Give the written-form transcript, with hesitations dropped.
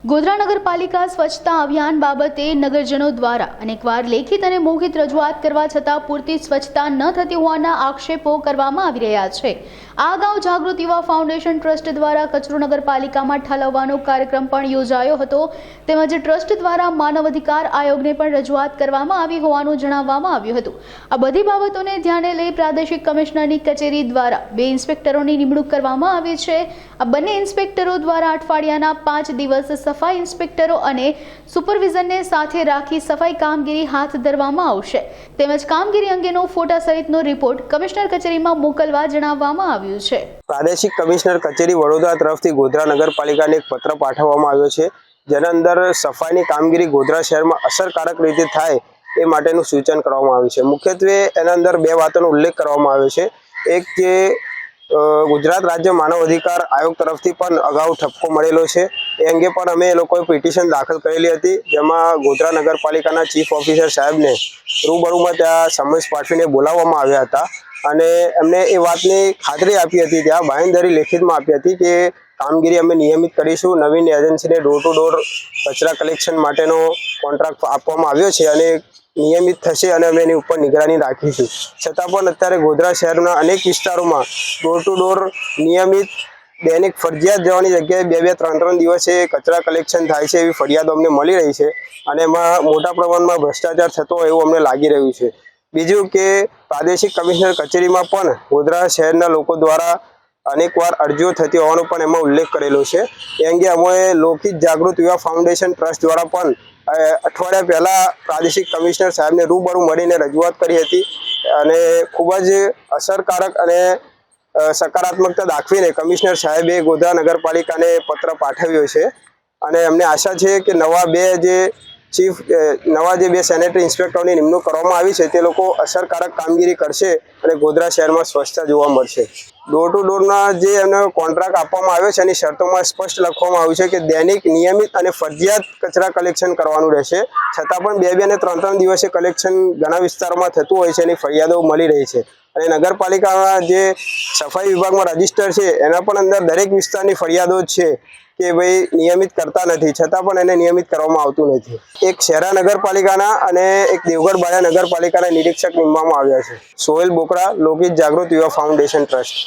ગોધરા નગરપાલિકા સ્વચ્છતા અભિયાન બાબતે નગરજનો દ્વારા અનેકવાર લેખિત અને મૌખિક રજૂઆત કરવા છતાં પૂરતી સ્વચ્છતા ન થતી હોવાના આક્ષેપો કરવામાં આવી રહ્યા છે। આ અગાઉ જાગૃત યુવા ફાઉન્ડેશન ટ્રસ્ટ દ્વારા કચરો નગરપાલિકામાં ઠાલવવાનો કાર્યક્રમ પણ યોજાયો હતો। તેમજ ટ્રસ્ટ દ્વારા માનવ અધિકાર આયોગને પણ રજૂઆત કરવામાં આવી હોવાનું જણાવવામાં આવ્યું હતું। આ બધી બાબતોને ધ્યાને લઈ પ્રાદેશિક કમિશનરની કચેરી દ્વારા 2 ઇન્સ્પેક્ટરોની નિમણૂક કરવામાં આવી છે। આ બંને ઇન્સ્પેક્ટરો દ્વારા અઠવાડિયાના 5 દિવસ સફાઈ ઇન્સ્પેક્ટરો અને સુપરવિઝનને સાથે રાખી સફાઈ કામગીરી હાથ ધરવામાં આવશે। તેમજ કામગીરી અંગેનો ફોટા સહિતનો રિપોર્ટ કમિશનર કચેરીમાં મોકલવા જણાવવામાં આવ્યું છે। પ્રાદેશિક કમિશનર કચેરી વડોદરા તરફથી ગોધરા નગરપાલિકાને એક પત્ર પાઠવવામાં આવ્યો છે, જેના અંદર સફાઈની કામગીરી ગોધરા શહેરમાં અસરકારક રીતે થાય એ માટેનું સૂચન કરવામાં આવ્યું છે। મુખ્યત્વે એના અંદર 2 વાતોનો ઉલ્લેખ કરવામાં આવ્યો છે। એક કે ગુજરાત રાજ્ય માનવ અધિકાર આયોગ તરફથી પણ અગાઉ ઠપકો મળેલો છે, એ અંગે પણ અમે એ લોકોએ પિટિશન દાખલ કરેલી હતી, જેમાં ગોધરા નગરપાલિકાના ચીફ ઓફિસર સાહેબને રૂબરૂમાં ત્યાં સમન્સ પાઠવીને બોલાવવામાં આવ્યા હતા અને એમને એ વાતની ખાતરી આપી હતી, ત્યાં બાંહેધરી લેખિતમાં આપી હતી કે કામગીરી અમે નિયમિત કરીશું। નવીન એજન્સીને ડોર ટુ ડોર કચરા કલેક્શન માટેનો કોન્ટ્રાક્ટ આપવામાં આવ્યો છે અને નિયમિત થશે અને અમે એની ઉપર નિગરાની રાખીશું। છતાં પણ અત્યારે ગોધરા શહેરના અનેક વિસ્તારોમાં ડોર ટુ ડોર નિયમિત દૈનિક ફરજિયાત જવાની જગ્યાએ 2-3 દિવસે કચરા કલેક્શન થાય છે એવી ફરિયાદો અમને મળી રહી છે અને એમાં મોટા પ્રમાણમાં ભ્રષ્ટાચાર થતો હોય એવું અમને લાગી રહ્યું છે। બીજું કે પ્રાદેશિક કમિશનર કચેરીમાં પણ ગોધરા શહેરના લોકો દ્વારા અનેકવાર અરજીઓ થતી હોવાનો પણ એમાં ઉલ્લેખ કરેલો છે। એ અંગે અમે લોકહિત જાગૃત યુવા ફાઉન્ડેશન ટ્રસ્ટ દ્વારા પણ અઠવાડિયા પહેલા પ્રાદેશિક કમિશનર સાહેબને રૂબરૂ મળીને રજૂઆત કરી હતી અને ખૂબ જ અસરકારક અને સકારાત્મકતા દાખવીને કમિશનર સાહેબે ગોધરા નગરપાલિકાને પત્ર પાઠવ્યો છે અને અમને આશા છે કે નવા બે સેનેટરી ઇન્સ્પેક્ટરોની નિમણૂક કરવામાં આવી છે, તે લોકો અસરકારક કામગીરી કરશે અને ગોધરા શહેરમાં સ્વચ્છતા જોવા મળશે। ડોર ટુ ડોરના જે એમને કોન્ટ્રાક્ટ આપવામાં આવ્યો છે એની શરતોમાં સ્પષ્ટ લખવામાં આવ્યું છે કે દૈનિક નિયમિત અને ફરજિયાત કચરા કલેક્શન કરવાનું રહેશે। છતાં પણ 2 અને 3 દિવસે કલેક્શન ઘણા વિસ્તારોમાં થતું હોય છે, એની ફરિયાદો મળી રહી છે અને નગરપાલિકાના જે સફાઈ વિભાગમાં રજીસ્ટર છે એના પણ અંદર દરેક વિસ્તારની ફરિયાદો છે કે ભાઈ નિયમિત કરતા નથી, છતાં પણ એને નિયમિત કરવામાં આવતું નથી। એક શહેરા નગરપાલિકાના અને એક દેવગઢ બારિયા નગરપાલિકાના નિરીક્ષક નિમવામાં આવ્યા છે। સોહેલ બોકડા, લોકહિત જાગૃત યુવા ફાઉન્ડેશન ટ્રસ્ટ।